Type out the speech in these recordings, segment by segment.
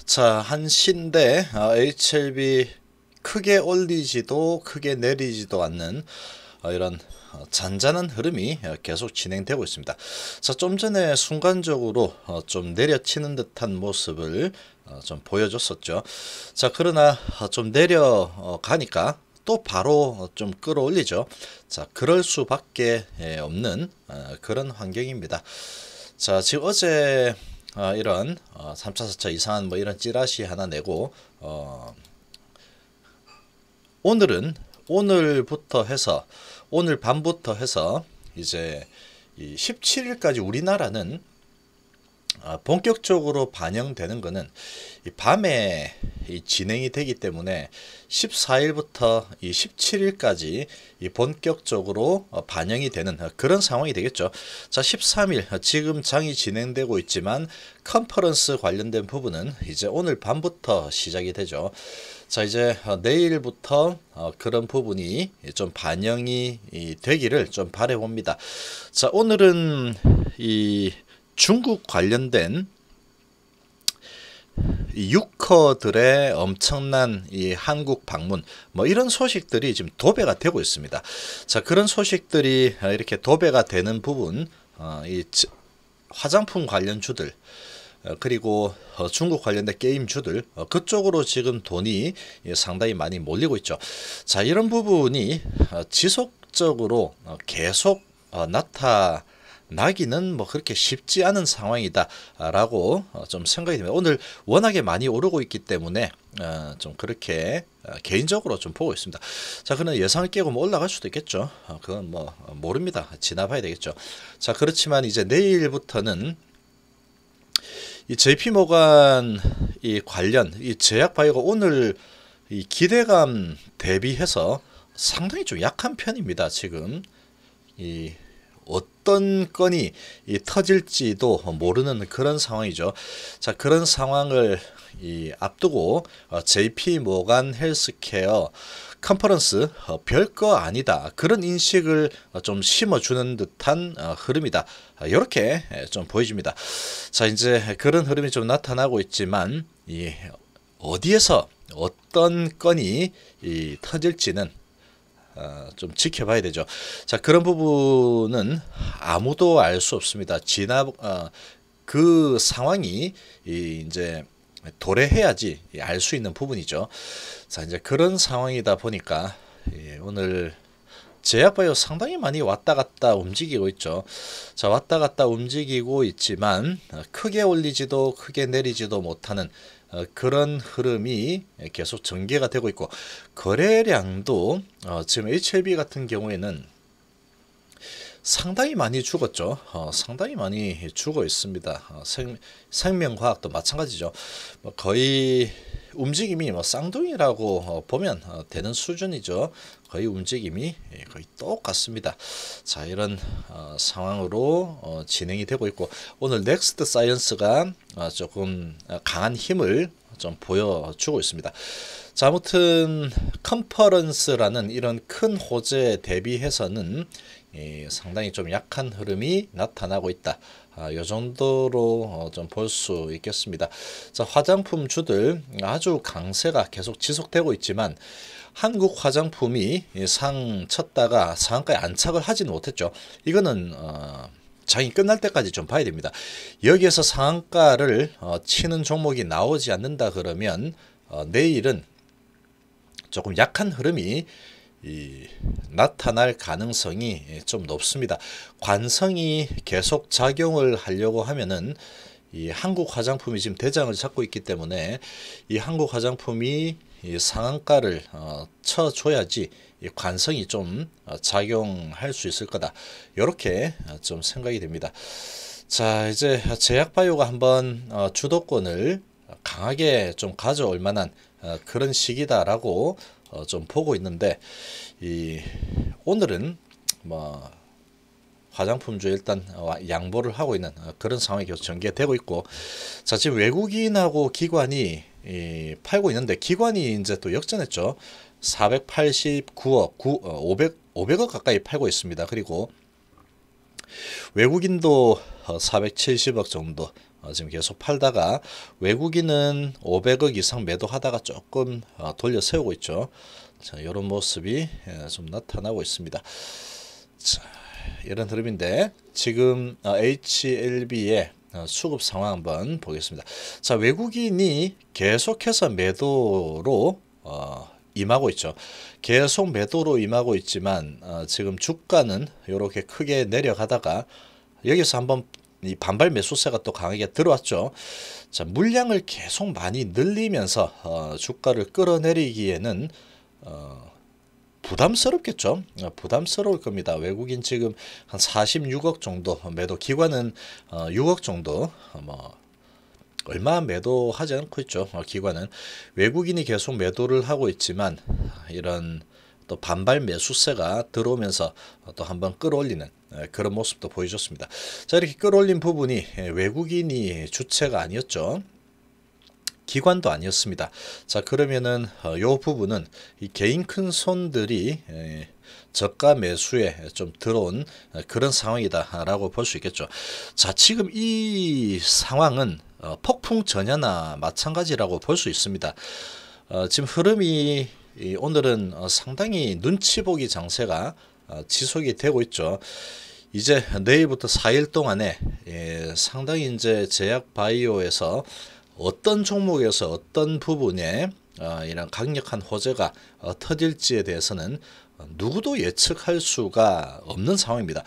자, 한신데 HLB 크게 올리지도 크게 내리지도 않는 이런 잔잔한 흐름이 계속 진행되고 있습니다. 자, 좀 전에 순간적으로 좀 내려치는 듯한 모습을 좀 보여줬었죠. 자, 그러나 좀 내려가니까 또 바로 좀 끌어올리죠. 자, 그럴 수밖에 없는 그런 환경입니다. 자, 지금 어제 이런 3차 4차 이상한 뭐 이런 찌라시 하나 내고 오늘부터 해서 오늘 밤부터 해서 이제 이 17일까지 우리나라는 본격적으로 반영되는 것은 이 밤에 진행이 되기 때문에 14일부터 이 17일까지 이 본격적으로 반영이 되는 그런 상황이 되겠죠. 자, 13일 지금 장이 진행되고 있지만 컨퍼런스 관련된 부분은 이제 오늘 밤부터 시작이 되죠. 자, 이제 내일부터 그런 부분이 좀 반영이 되기를 좀 바래 봅니다. 자, 오늘은 이 중국 관련된 이 유커들의 엄청난 이 한국 방문 뭐 이런 소식들이 지금 도배가 되고 있습니다. 자, 그런 소식들이 이렇게 도배가 되는 부분, 이 화장품 관련주들 그리고 중국 관련된 게임주들 그쪽으로 지금 돈이 상당히 많이 몰리고 있죠. 자, 이런 부분이 지속적으로 계속 나타나기는 뭐 그렇게 쉽지 않은 상황이다 라고 좀 생각이 듭니다. 오늘 워낙에 많이 오르고 있기 때문에 좀 그렇게 개인적으로 좀 보고 있습니다. 자, 그러나 예상을 깨고 뭐 올라갈 수도 있겠죠. 그건 뭐 모릅니다. 지나봐야 되겠죠. 자, 그렇지만 이제 내일부터는 이 JP모간 이 관련 이 제약바이오가 오늘 이 기대감 대비해서 상당히 좀 약한 편입니다. 지금 이 어떤 건이 터질지도 모르는 그런 상황이죠. 자, 그런 상황을 앞두고 JP모간 헬스케어 컨퍼런스 별거 아니다 그런 인식을 좀 심어주는 듯한 흐름이다 이렇게 좀 보여집니다. 자, 이제 그런 흐름이 좀 나타나고 있지만 어디에서 어떤 건이 터질지는 좀 지켜봐야 되죠. 자, 그런 부분은 아무도 알 수 없습니다. 그 상황이 이제 도래해야지 알 수 있는 부분이죠. 자, 이제 그런 상황이다 보니까 오늘 제약바이오 상당히 많이 왔다 갔다 움직이고 있죠. 자, 왔다 갔다 움직이고 있지만 크게 올리지도 크게 내리지도 못하는 그런 흐름이 계속 전개가 되고 있고 거래량도 지금 HLB 같은 경우에는 상당히 많이 죽었죠. 상당히 많이 죽어 있습니다. 생명과학도 마찬가지죠. 뭐 거의 움직임이 뭐 쌍둥이라고 보면 되는 수준이죠. 거의 움직임이 거의 똑같습니다. 자, 이런 상황으로 진행이 되고 있고 오늘 넥스트 사이언스가 조금 강한 힘을 좀 보여주고 있습니다. 자, 아무튼 컨퍼런스라는 이런 큰 호재에 대비해서는 상당히 좀 약한 흐름이 나타나고 있다. 이 정도로 좀 볼 수 있겠습니다. 자, 화장품 주들 아주 강세가 계속 지속되고 있지만 한국 화장품이 상 쳤다가 상한가에 안착을 하지는 못했죠. 이거는 장이 끝날 때까지 좀 봐야 됩니다. 여기에서 상한가를 치는 종목이 나오지 않는다 그러면 내일은 조금 약한 흐름이 나타날 가능성이 좀 높습니다. 관성이 계속 작용을 하려고 하면은 이 한국 화장품이 지금 대장을 잡고 있기 때문에 이 한국 화장품이 이 상한가를 쳐줘야지 이 관성이 좀 작용할 수 있을 거다. 이렇게 좀 생각이 됩니다. 자, 이제 제약바이오가 한번 주도권을 강하게 좀 가져올 만한 그런 시기다라고 좀 보고 있는데 오늘은 뭐 화장품주 일단 양보를 하고 있는 그런 상황이 계속 전개되고 있고 자, 지금 외국인하고 기관이 팔고 있는데 기관이 이제 또 역전했죠. 489억 500억 가까이 팔고 있습니다. 그리고 외국인도 470억 정도 지금 계속 팔다가 외국인은 500억 이상 매도하다가 조금 돌려 세우고 있죠. 자, 이런 모습이 좀 나타나고 있습니다. 자, 이런 흐름인데 지금 HLB의 수급 상황 한번 보겠습니다. 자, 외국인이 계속해서 매도로 임하고 있죠. 계속 매도로 임하고 있지만 지금 주가는 이렇게 크게 내려가다가 여기서 한번 이 반발 매수세가 또 강하게 들어왔죠. 자, 물량을 계속 많이 늘리면서 주가를 끌어내리기에는 부담스럽겠죠. 부담스러울 겁니다. 외국인 지금 한 46억 정도 매도, 기관은 6억 정도 얼마 매도하지 않고 있죠. 기관은 외국인이 계속 매도를 하고 있지만 이런 또 반발 매수세가 들어오면서 또 한번 끌어올리는 그런 모습도 보여줬습니다. 자, 이렇게 끌어올린 부분이 외국인이 주체가 아니었죠. 기관도 아니었습니다. 자, 그러면은 요 부분은 이 개인 큰 손들이 저가 매수에 좀 들어온 그런 상황이다라고 볼 수 있겠죠. 자, 지금 이 상황은 폭풍 전야나 마찬가지라고 볼 수 있습니다. 지금 흐름이 오늘은 상당히 눈치 보기 장세가 지속이 되고 있죠. 이제 내일부터 4일 동안에 상당히 이제 제약 바이오에서 어떤 종목에서 어떤 부분에 이런 강력한 호재가 터질지에 대해서는 누구도 예측할 수가 없는 상황입니다.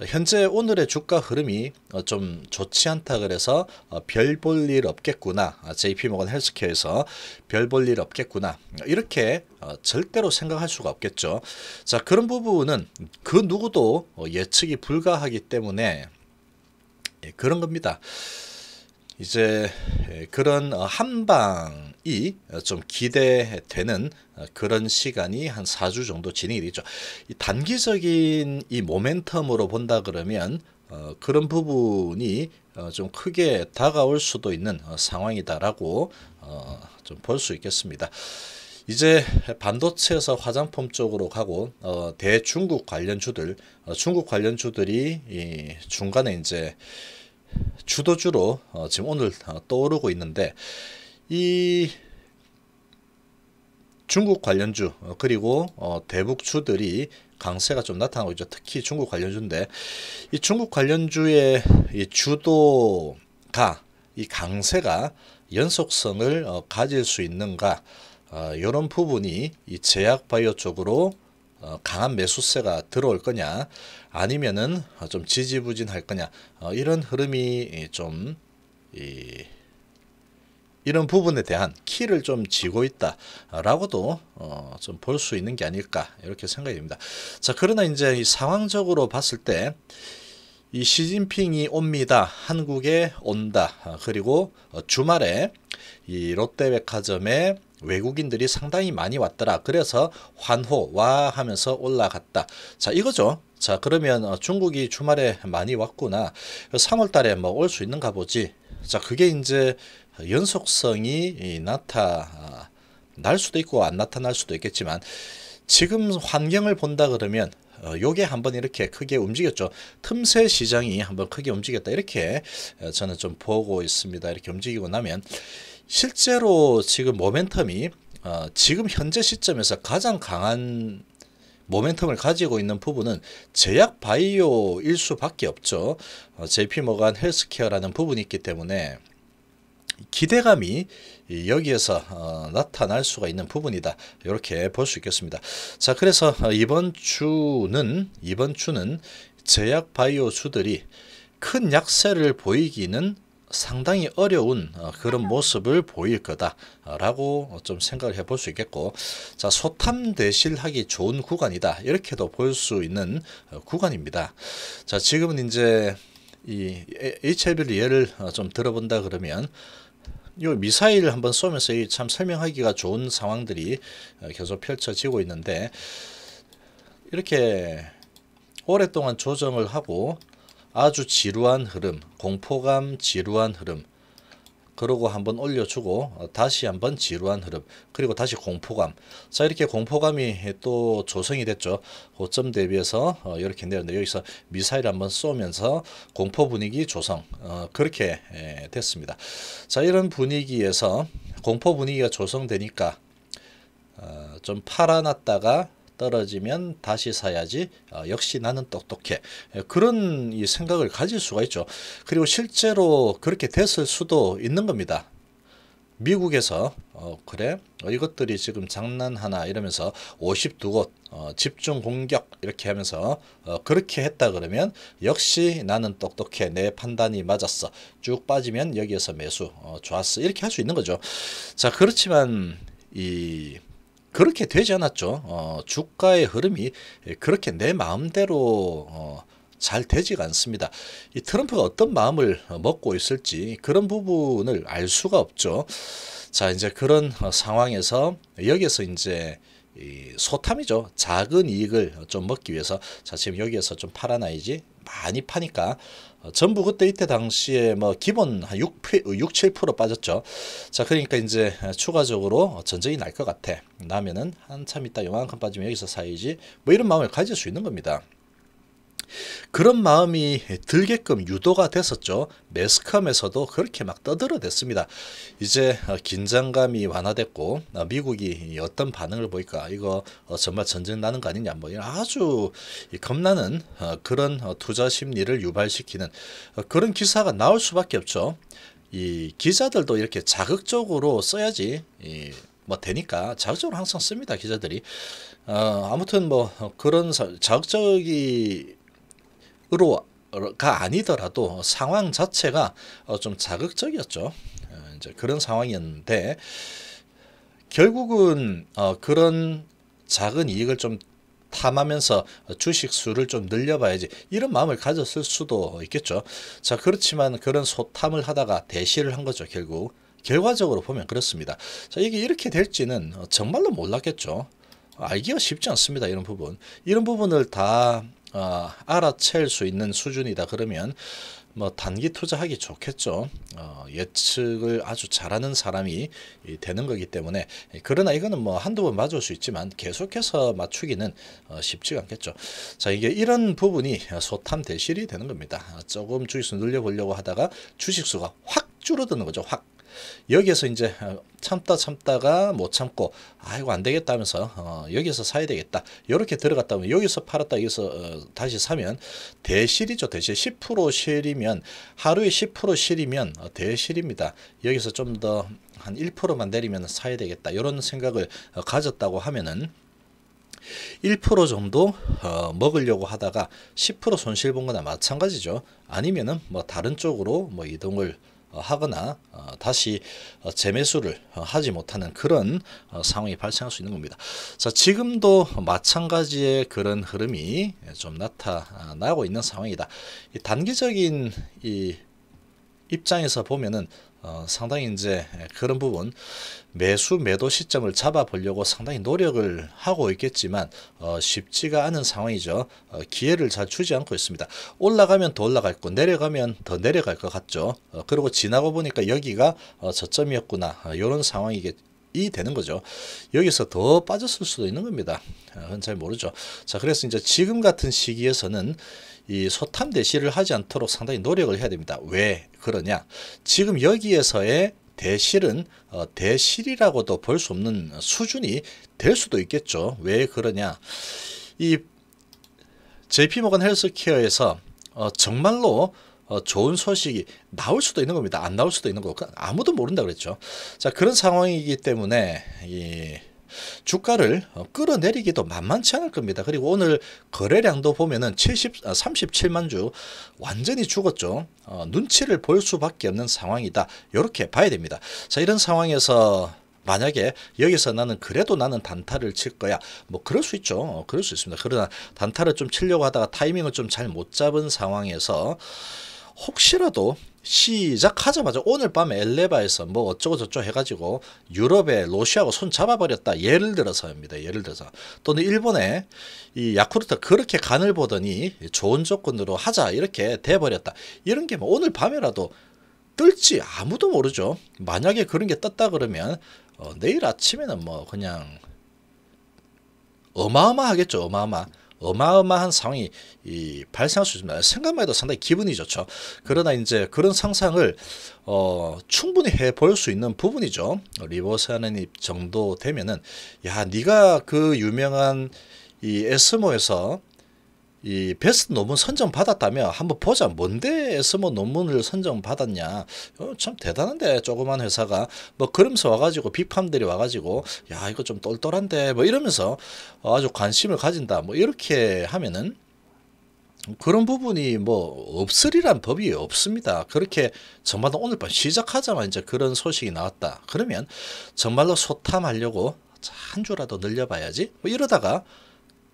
현재 오늘의 주가 흐름이 좀 좋지 않다 그래서 별 볼 일 없겠구나, JP모건 헬스케어에서 별 볼 일 없겠구나 이렇게 절대로 생각할 수가 없겠죠. 자, 그런 부분은 그 누구도 예측이 불가하기 때문에 그런 겁니다. 이제 그런 한방이 좀 기대되는 그런 시간이 한 4주 정도 진행이 되죠. 이 단기적인 이 모멘텀으로 본다 그러면 그런 부분이 좀 크게 다가올 수도 있는 상황이다라고 좀 볼 수 있겠습니다. 이제 반도체에서 화장품 쪽으로 가고 대중국 관련주들, 중국 관련주들이 이 중간에 이제 주도주로 지금 오늘 떠오르고 있는데, 이 중국 관련주 그리고 대북주들이 강세가 좀 나타나고 있죠. 특히 중국 관련주인데, 이 중국 관련주의 이 주도가, 이 강세가 연속성을 가질 수 있는가, 이런 부분이 이 제약바이오 쪽으로 강한 매수세가 들어올 거냐, 아니면은 좀 지지부진할 거냐, 이런 흐름이 좀 이런 부분에 대한 키를 좀 쥐고 있다라고도 좀 볼 수 있는 게 아닐까 이렇게 생각이 됩니다. 자, 그러나 이제 이 상황적으로 봤을 때 이 시진핑이 옵니다, 한국에 온다, 그리고 주말에 이 롯데백화점에 외국인들이 상당히 많이 왔더라, 그래서 환호 와 하면서 올라갔다. 자, 이거죠. 자, 그러면 중국이 주말에 많이 왔구나, 3월 달에 뭐 올 수 있는가 보지. 자, 그게 이제 연속성이 나타날 수도 있고 안 나타날 수도 있겠지만, 지금 환경을 본다 그러면 요게 한번 이렇게 크게 움직였죠. 틈새 시장이 한번 크게 움직였다, 이렇게 저는 좀 보고 있습니다. 이렇게 움직이고 나면 실제로 지금 모멘텀이 지금 현재 시점에서 가장 강한 모멘텀을 가지고 있는 부분은 제약 바이오일 수밖에 없죠. JP모건 헬스케어라는 부분이 있기 때문에 기대감이 여기에서 나타날 수가 있는 부분이다, 이렇게 볼 수 있겠습니다. 자, 그래서 이번 주는 제약 바이오 주들이 큰 약세를 보이기는 상당히 어려운 그런 모습을 보일 거다라고 좀 생각을 해볼 수 있겠고, 자, 소탐대실하기 좋은 구간이다, 이렇게도 볼 수 있는 구간입니다. 자, 지금은 이제 이 HLB 예를 좀 들어본다 그러면, 요 미사일 한번 쏘면서 참 설명하기가 좋은 상황들이 계속 펼쳐지고 있는데, 이렇게 오랫동안 조정을 하고 아주 지루한 흐름, 공포감 지루한 흐름, 그러고 한번 올려주고 다시 한번 지루한 흐름, 그리고 다시 공포감. 자, 이렇게 공포감이 또 조성이 됐죠. 고점 대비해서 이렇게 내렸는데 여기서 미사일 한번 쏘면서 공포 분위기 조성, 그렇게 됐습니다. 자, 이런 분위기에서 공포 분위기가 조성되니까 좀 팔아놨다가 떨어지면 다시 사야지, 역시 나는 똑똑해, 그런 이 생각을 가질 수가 있죠. 그리고 실제로 그렇게 됐을 수도 있는 겁니다. 미국에서 그래 이것들이 지금 장난하나 이러면서 52곳 집중 공격 이렇게 하면서 그렇게 했다 그러면 역시 나는 똑똑해, 내 판단이 맞았어, 쭉 빠지면 여기에서 매수, 좋았어, 이렇게 할 수 있는 거죠. 자, 그렇지만 그렇게 되지 않았죠. 주가의 흐름이 그렇게 내 마음대로 잘 되지가 않습니다. 이 트럼프가 어떤 마음을 먹고 있을지 그런 부분을 알 수가 없죠. 자, 이제 그런 상황에서 여기에서 이제 이 소탐이죠. 작은 이익을 좀 먹기 위해서, 자, 지금 여기에서 좀 팔아놔야지, 많이 파니까 전부 그때 이때 당시에 뭐 기본 한 6, 7% 빠졌죠. 자, 그러니까 이제 추가적으로 전쟁이 날 것 같아, 나면은 한참 있다 요만큼 빠지면 여기서 사야지, 뭐 이런 마음을 가질 수 있는 겁니다. 그런 마음이 들게끔 유도가 됐었죠. 매스컴에서도 그렇게 막 떠들어댔습니다. 이제 긴장감이 완화됐고 미국이 어떤 반응을 보일까, 이거 정말 전쟁 나는 거 아니냐, 뭐 이런 아주 겁나는 그런 투자 심리를 유발시키는 그런 기사가 나올 수밖에 없죠. 이 기자들도 이렇게 자극적으로 써야지 뭐 되니까 자극적으로 항상 씁니다, 기자들이. 아무튼 뭐 그런 자극적이 가 아니더라도 상황 자체가 좀 자극적이었죠. 이제 그런 상황이었는데 결국은 그런 작은 이익을 좀 탐하면서 주식 수를 좀 늘려봐야지, 이런 마음을 가졌을 수도 있겠죠. 자, 그렇지만 그런 소탐을 하다가 대시를 한 거죠. 결과적으로 보면 그렇습니다. 자, 이게 이렇게 될지는 정말로 몰랐겠죠. 알기가 쉽지 않습니다. 이런 부분을 다 알아챌 수 있는 수준이다 그러면 뭐 단기 투자하기 좋겠죠. 예측을 아주 잘하는 사람이 되는 거기 때문에. 그러나 이거는 뭐 한두 번 맞을 수 있지만 계속해서 맞추기는 쉽지가 않겠죠. 자, 이게 이런 부분이 소탐 대실이 되는 겁니다. 조금 주식수 늘려보려고 하다가 주식수가 확 줄어드는 거죠. 확. 여기에서 이제 참다가 못 참고 아이고 안 되겠다 하면서 여기서 사야 되겠다, 이렇게 들어갔다 보면 여기서 팔았다 여기서 다시 사면 대실이죠. 대실 10% 실이면, 하루에 10% 실이면 대실입니다. 여기서 좀 더 한 1%만 내리면 사야 되겠다, 이런 생각을 가졌다고 하면은 1% 정도 먹으려고 하다가 10% 손실 본 거나 마찬가지죠. 아니면은 뭐 다른 쪽으로 뭐 이동을 하거나 다시 재매수를 하지 못하는 그런 상황이 발생할 수 있는 겁니다. 자, 지금도 마찬가지의 그런 흐름이 좀 나타나고 있는 상황이다. 이 단기적인 이 입장에서 보면은 상당히 이제 그런 부분, 매수 매도 시점을 잡아보려고 상당히 노력을 하고 있겠지만 쉽지가 않은 상황이죠. 기회를 잘 주지 않고 있습니다. 올라가면 더 올라갈 거, 내려가면 더 내려갈 것 같죠. 그리고 지나고 보니까 여기가 저점이었구나, 이런 상황이 되는 거죠. 여기서 더 빠졌을 수도 있는 겁니다. 그건 잘 모르죠. 자, 그래서 이제 지금 같은 시기에서는 이 소탐 대시를 하지 않도록 상당히 노력을 해야 됩니다. 왜 그러냐? 지금 여기에서의 대실은 대실이라고도 볼 수 없는 수준이 될 수도 있겠죠. 왜 그러냐? 이 JP모건 헬스케어에서 정말로 좋은 소식이 나올 수도 있는 겁니다. 안 나올 수도 있는 거고 아무도 모른다 그랬죠. 자, 그런 상황이기 때문에 이 주가를 끌어내리기도 만만치 않을 겁니다. 그리고 오늘 거래량도 보면은 37만 주 완전히 죽었죠. 눈치를 볼 수밖에 없는 상황이다, 이렇게 봐야 됩니다. 자, 이런 상황에서 만약에 여기서 나는 그래도 나는 단타를 칠 거야, 뭐 그럴 수 있죠. 그럴 수 있습니다. 그러나 단타를 좀 치려고 하다가 타이밍을 좀 잘 못 잡은 상황에서 혹시라도 시작하자마자 오늘 밤에 엘레바에서 뭐 어쩌고 저쩌고 해가지고 유럽에 러시아하고 손 잡아버렸다, 예를 들어서입니다. 예를 들어서. 또는 일본에 이 야쿠르트 그렇게 간을 보더니 좋은 조건으로 하자 이렇게 돼버렸다, 이런 게 뭐 오늘 밤에라도 뜰지 아무도 모르죠. 만약에 그런 게 떴다 그러면 내일 아침에는 뭐 그냥 어마어마하겠죠. 어마어마한 상황이 발생할 수 있습니다. 생각만 해도 상당히 기분이 좋죠. 그러나 이제 그런 상상을 충분히 해볼 수 있는 부분이죠. 리버스하는 정도 되면은 야, 네가 그 유명한 이 에스모에서 이 베스트 논문 선정 받았다며 한번 보자. 뭔데 에스모 논문을 선정 받았냐? 참 대단한데 조그만 회사가 뭐 그러면서 와가지고 빅팜들이 와가지고 야 이거 좀 똘똘한데 뭐 이러면서 아주 관심을 가진다. 뭐 이렇게 하면은 그런 부분이 뭐 없으리란 법이 없습니다. 그렇게 정말로 오늘 밤 시작하자마자 이제 그런 소식이 나왔다. 그러면 정말로 소탐하려고 한 주라도 늘려봐야지. 뭐 이러다가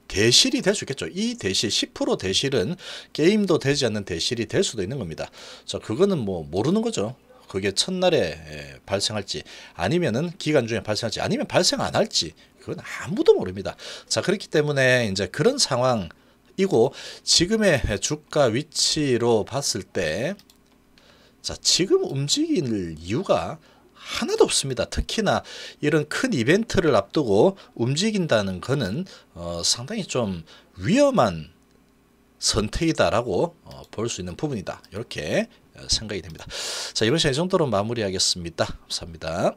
대실이 될 수 있겠죠. 이 대실 10% 대실은 게임도 되지 않는 대실이 될 수도 있는 겁니다. 자, 그거는 뭐 모르는 거죠. 그게 첫날에 발생할지 아니면은 기간 중에 발생할지 아니면 발생 안 할지 그건 아무도 모릅니다. 자, 그렇기 때문에 이제 그런 상황이고 지금의 주가 위치로 봤을 때 자, 지금 움직일 이유가 하나도 없습니다. 특히나 이런 큰 이벤트를 앞두고 움직인다는 것은 상당히 좀 위험한 선택이다라고 볼 수 있는 부분이다. 이렇게 생각이 됩니다. 자, 이번 시간 이 정도로 마무리하겠습니다. 감사합니다.